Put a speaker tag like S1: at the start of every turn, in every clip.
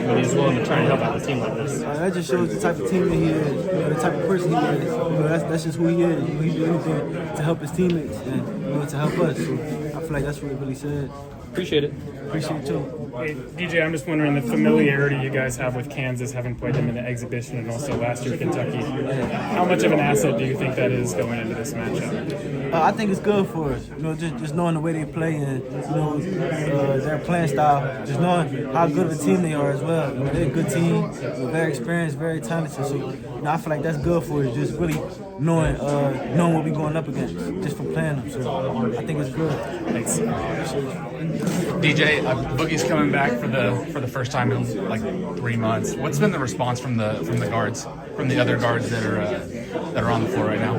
S1: when he's willing to try and help out the team like this.
S2: That just shows the type of team that he is, the type of person he is. That's just who he is. He do anything to help his teammates and to help us. So I feel like that's what it really said.
S1: Appreciate it.
S2: Appreciate it too.
S3: Hey, DJ, I'm just wondering the familiarity you guys have with Kansas, having played them in the exhibition and also last year Kentucky. How much of an asset do you think that is going into this matchup?
S2: I think it's good for us. Just knowing the way they play and their playing style. Just knowing how good of a team they are as well. They're a good team, very experienced, very talented. So I feel like that's good for us. Just really knowing what we're going up against, just from playing them. So I think it's good.
S1: Thanks.
S4: DJ, Boogie's coming back for the first time in like 3 months. What's been the response from the guards, from the other guards that are on the floor right now?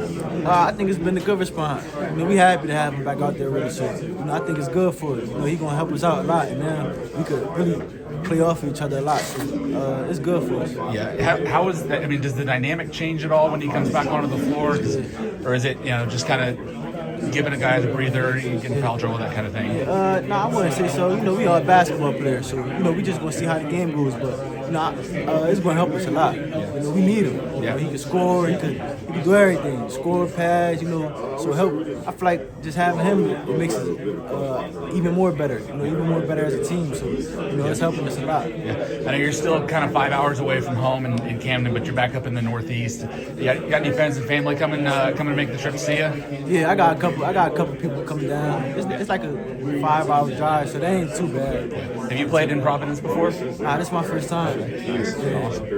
S2: I think it's been a good response. We happy to have him back out there really. So I think it's good for us. He's gonna help us out a lot, and now we could really play off each other a lot. So it's good for us.
S4: Yeah. How is that? I mean, does the dynamic change at all when he comes back onto the floor, or is it just kind of giving a guy a breather, getting foul trouble, that kind of thing?
S2: No, I wouldn't say so. We are basketball players, so we just gonna see how the game goes. But it's gonna help us a lot. We need him. He can score. He can do everything. Score, pass. So help. I feel like just having him makes it even more better. Even more better as a team. So it's helping us a lot.
S4: Yeah. I know you're still kind of 5 hours away from home in Camden, but you're back up in the Northeast. You got any friends and family coming to make the trip to see you?
S2: Yeah, I got a couple people coming down. It's like a 5-hour drive, so that ain't too bad.
S4: Have you played in Providence before?
S2: Nah, this is my first time.
S4: Nice. Awesome.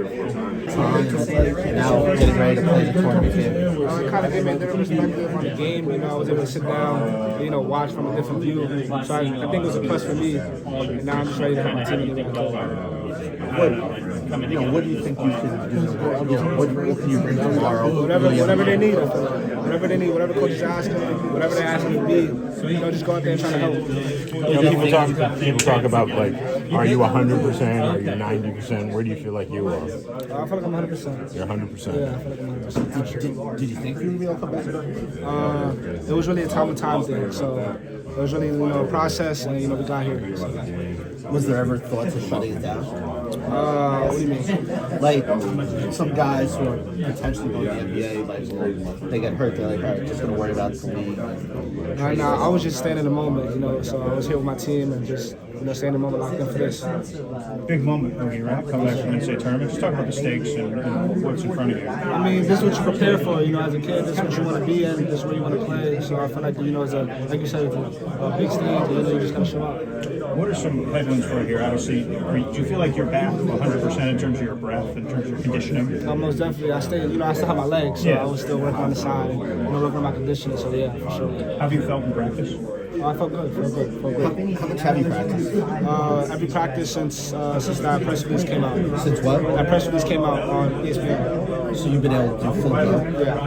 S5: Now getting ready to play the tournament game.
S6: It kind of gave me a different perspective on the game. I was able to sit down, watch from a different view. So I think it was a plus for me. And now I'm just ready to have my team in the
S5: What do you think you can do? What can you bring tomorrow?
S6: Whatever they need. Whatever they need, whatever coach is asking, whatever they're asking me to be. Just go out there and try to help.
S7: People talk about, like, are you 100%? Are you 90%? Where do you feel like you are?
S6: I feel like I'm 100%.
S7: You're 100%.
S6: Yeah, I feel like I'm 100%.
S5: Did you think you would be able to come back?
S6: It was really a time thing. So it was really a process, and we got here. So.
S5: Was there ever thoughts of shutting it down?
S6: What do you mean?
S5: Like, some guys who are potentially going to the NBA, like, they get hurt, they're like, all right, just going to worry about the league.
S6: Right now, I was just staying in the moment, so I was here with my team and just, staying in the moment locked in for this.
S8: Big moment, Boogie, right? Coming back from NCAA Tournament. Just talk about the stakes and what's in front of you.
S6: I mean, this is what you prepare for, as a kid. This is what you want to be in. This is where you want to play. So I feel like, as like you said, it's a big stage, you just got to show up.
S8: What are some headwinds for you here? Obviously, do you feel like you're back 100% in terms of your breath, in terms of your conditioning?
S6: Most definitely. I still have my legs, so I was still working on the side and working on my conditioning. So yeah, for sure.
S8: How have you felt in practice?
S6: I felt good.
S5: How much have you practiced?
S6: Every practice since that press release came out.
S5: Since what?
S6: That press release came out on ESPN.
S5: So you've been able to do full game?
S6: Yeah.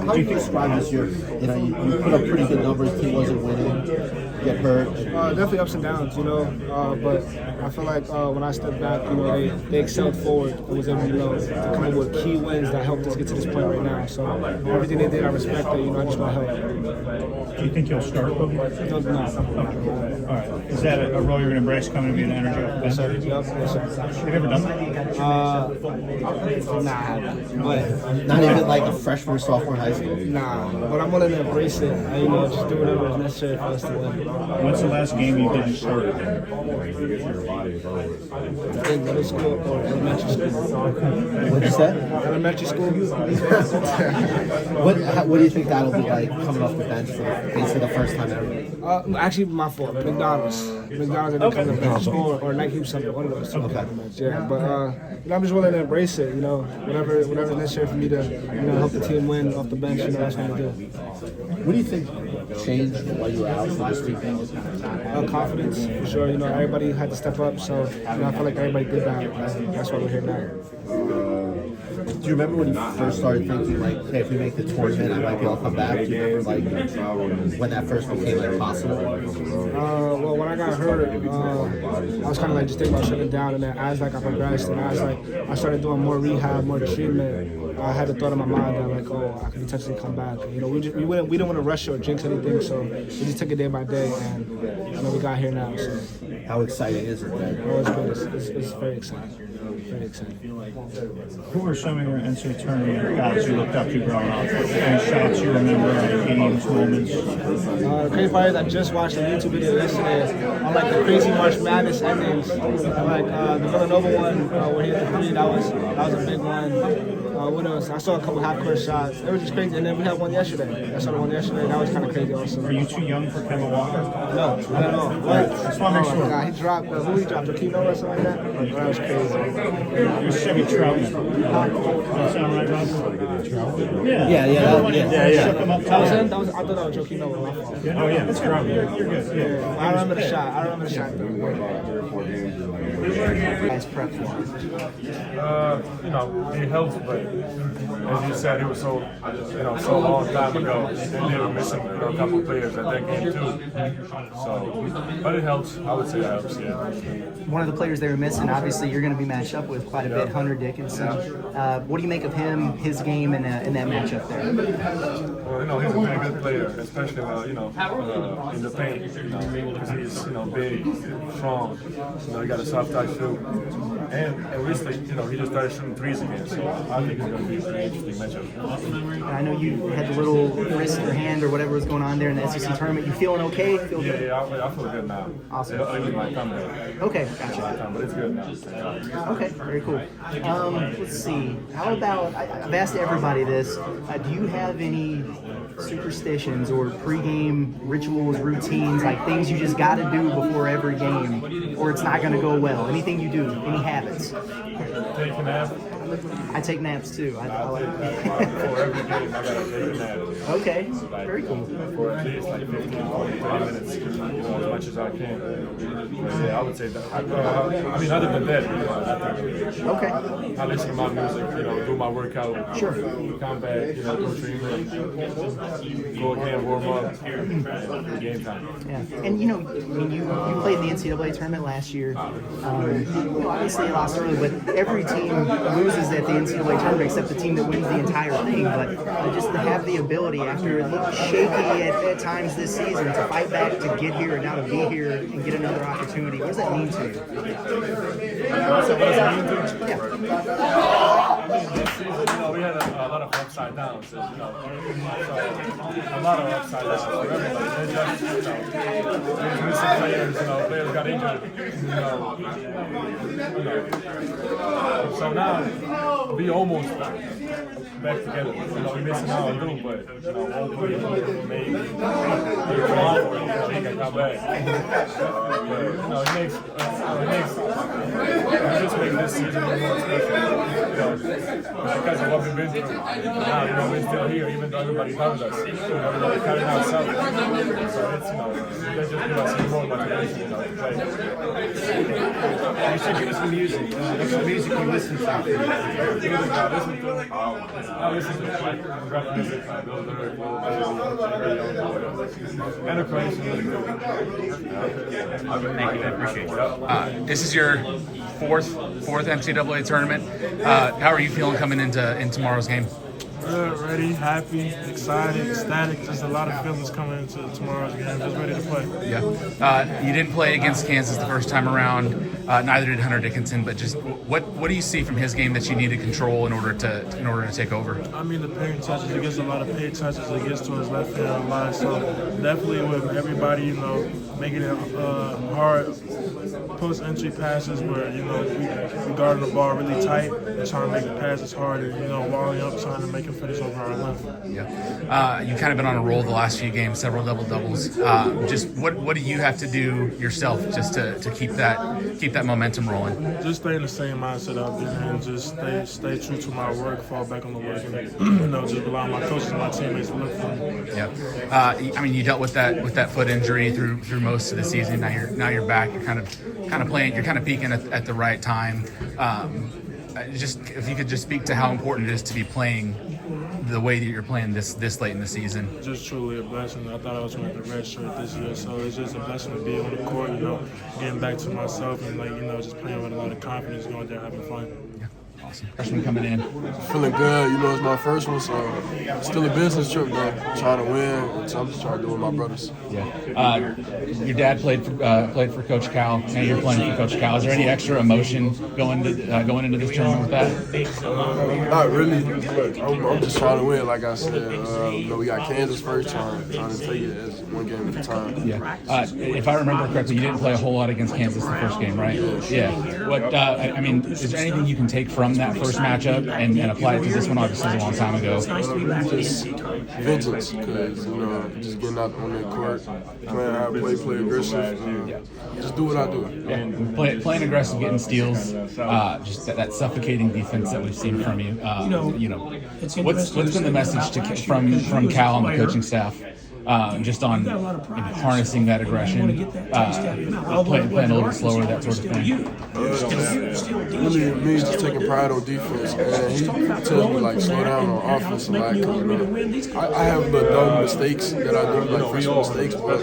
S5: How do you describe this year? You put up pretty good numbers. Team wasn't winning. Get hurt.
S6: Definitely ups and downs, but I feel like when I stepped back, they excelled forward and was able, to come in with key wins that helped us get to this point right now. So everything they did, I respect it. I just want to help.
S8: Do you think you'll start, Boogie?
S6: No.
S8: Okay. All right. Is that a role you're going to embrace, coming to be an energy off the bench?
S6: Yes, sir.
S8: Have you ever done that?
S6: Nah, I haven't. But
S5: Not even like a freshman or sophomore in high school?
S6: Nah, but I'm willing to embrace it and, just do whatever is necessary for us to win.
S8: When's the last game you didn't start?
S6: In middle school or elementary school.
S5: What'd you say?
S6: Elementary school.
S5: What do you think that'll be like coming off the bench for basically the first time ever?
S6: Actually, my fault. McDonald's. I didn't come to the bench or Nike something. One of those. Okay. Yeah, but I'm just willing to embrace it. Whatever is necessary for me to help the team win off the bench. That's what I'm gonna do.
S5: What do you think changed while you were out for this week?
S6: Confidence, for sure. Everybody had to step up, so I feel like everybody did that. That's why we're here now.
S5: Do you remember when you first started thinking, like, hey, if we make the tournament, I might be able to come back? Do you remember, like, when that first became, like, possible?
S6: Well, when I got hurt, I was kind of, like, just thinking about shutting down, and then as, like, I progressed, and as, like, I started doing more rehab, more treatment, I had the thought in my mind that, like, I could potentially come back. We didn't want to rush or jinx anything, so we just took it day by day, and, we got here now, so.
S5: How exciting is it then?
S6: Oh, it's good. It's very exciting. Very exciting.
S8: Who were some of your NCAA tournament guys you looked up to growing up? Any shots you remember, games, moments?
S6: The crazy part is I just watched a YouTube video yesterday on like the crazy March Madness endings. And like the Villanova one where he hit the three, that was a big one. What else? I saw a couple half-court shots. It was just crazy. And then we had one yesterday. I saw the one yesterday. That was kind of crazy also.
S8: Are you too young for Kemba Walker?
S6: No, not at all. What?
S8: Just want to make sure.
S6: God, he dropped. Who he dropped? Joakim or something like that? Oh, that was crazy.
S8: You're Chevy Troutman. Does that sound right, Rob?
S5: Yeah.
S8: Shook him up
S6: That was him?
S8: top.
S6: I thought that was Joakim Noah. My fault.
S8: Oh, yeah, that's Troutman. You're good. Yeah.
S6: I remember the shot.
S5: Guys prep for him.
S9: It helps, but as you said, it was so long time ago. They were missing a couple players at that game too. So, but it helps. I would say it helps. Yeah.
S10: One of the players they were missing, obviously, you're going to be matched up with quite a bit, Hunter Dickinson. What do you make of him, his game, in that matchup there?
S9: Well, he's a very good player, especially in the paint. Because he's big, strong. He got a soft touch too. And recently, he just started shooting threes again. So I think it's going to be a pretty interesting matchup.
S10: And I know you had the little wrist or hand or whatever was going on there in the SEC tournament. You feeling okay? Feel good?
S9: Yeah, I feel good now.
S10: Awesome.
S9: It might come back.
S10: Okay, gotcha.
S9: But it's good now.
S10: Okay, very cool. Let's see. How about, I've asked everybody this, do you have any superstitions or pregame rituals, routines, like things you just got to do before every game, or it's not going to go well? Anything you do? Any habits?
S9: Take a nap.
S10: I take naps too. I like
S9: Before every game, I gotta take a nap.
S10: Okay, very cool.
S9: For at least like 15, 20, 30 minutes, as much as I can. Yeah, I would say that. Other than that,
S10: Okay.
S9: I listen to my music, do my workout.
S10: Sure.
S9: Come back, go treatment, go again, warm up, game time.
S10: Yeah, and you played in the NCAA tournament last year. Obviously you lost early, but every team loses at the NCAA tournament except the team that wins the entire thing. But just to have the ability, after it looked shaky at times this season, to fight back, to get here, and now to be here and get another opportunity, what does that mean to you?
S9: What does it mean to you?
S10: Yeah.
S9: This season, we had a lot of upside downs. So a lot of upside downs for everybody. There's missing players. Players got injured. So now we almost back together. We're missing out on Aidoo, but hopefully maybe he can come back. It just makes this season more special. Because of what we've been through. Now, we're still here, even though everybody loves us. Everybody carrying ourselves. So it's, that just gives us some more motivation, to play.
S11: You should give us some music. What's the music you listen to?
S9: I listen to rap music, and a Croatian music.
S4: Thank you, I appreciate it. This is your fourth NCAA tournament. How are you feeling coming into tomorrow's game?
S12: Good, ready, happy, excited, ecstatic. Just a lot of feelings coming into tomorrow's game. Just ready to play.
S4: Yeah. You didn't play against Kansas the first time around. Neither did Hunter Dickinson. But just what do you see from his game that you need to control in order to take over?
S12: The paint touches. He gets a lot of paint touches. He gets to his left hand a lot. So definitely with everybody, making it hard post entry passes where we guarding the ball really tight and trying to make the passes harder. Walling up, trying to make him finish over our left.
S4: Yeah. You've kind of been on a roll the last few games, several double-doubles. Just what do you have to do yourself just to keep that momentum rolling?
S12: Just stay in the same mindset I've been in. Just stay true to my work, fall back on the work, and just rely on my coaches and my teammates to look for me.
S4: Yeah. You dealt with that foot injury through most of the season. Now you're back. You're kind of playing. You're kind of peaking at the right time. Just if you could just speak to how important it is to be playing the way that you're playing this late in the season.
S12: Just truly a blessing. I thought I was going to red shirt this year, so it's just a blessing to be on the court, getting back to myself and just playing with a lot of confidence, going there having fun.
S4: Yeah. Awesome. Freshman coming in.
S13: Feeling good. You know, it's my first one, so still a business trip, though. Trying to win, so I'm just trying to do it with my brothers.
S4: Yeah. Your dad played for Coach Cal, and you're playing for Coach Cal. Is there any extra emotion going into this tournament with that?
S13: Not really. I'm just trying to win, like I said. You know, we got Kansas first, trying to take it as one game at a time.
S4: Yeah. If I remember correctly, you didn't play a whole lot against Kansas the first game, right? Yeah. What? I mean, is there anything you can take from that first matchup and apply it to this one? Obviously, a long time ago.
S13: Just vengeance, because you know, just getting out on that court, playing how I play aggressive, just do what I do.
S4: Yeah. Playing aggressive, getting steals, just that suffocating defense that we've seen from you. What's been the message from Cal and the coaching staff? Just on harnessing that aggression, playing a little bit slower, that sort of thing.
S13: Really means just taking pride on defense, and he tells me like slow down on offense a lot. I have the dumb mistakes that I do, like freshman mistakes, but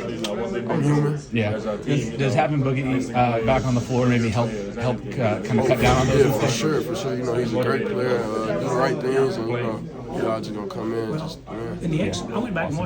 S13: I'm human.
S4: Yeah. Does having Boogie back on the floor maybe help kind of cut down on those mistakes?
S13: For sure. You know, he's a great player, do the right things, and you know, just gonna come in, just.
S11: In the X, I went back and watched.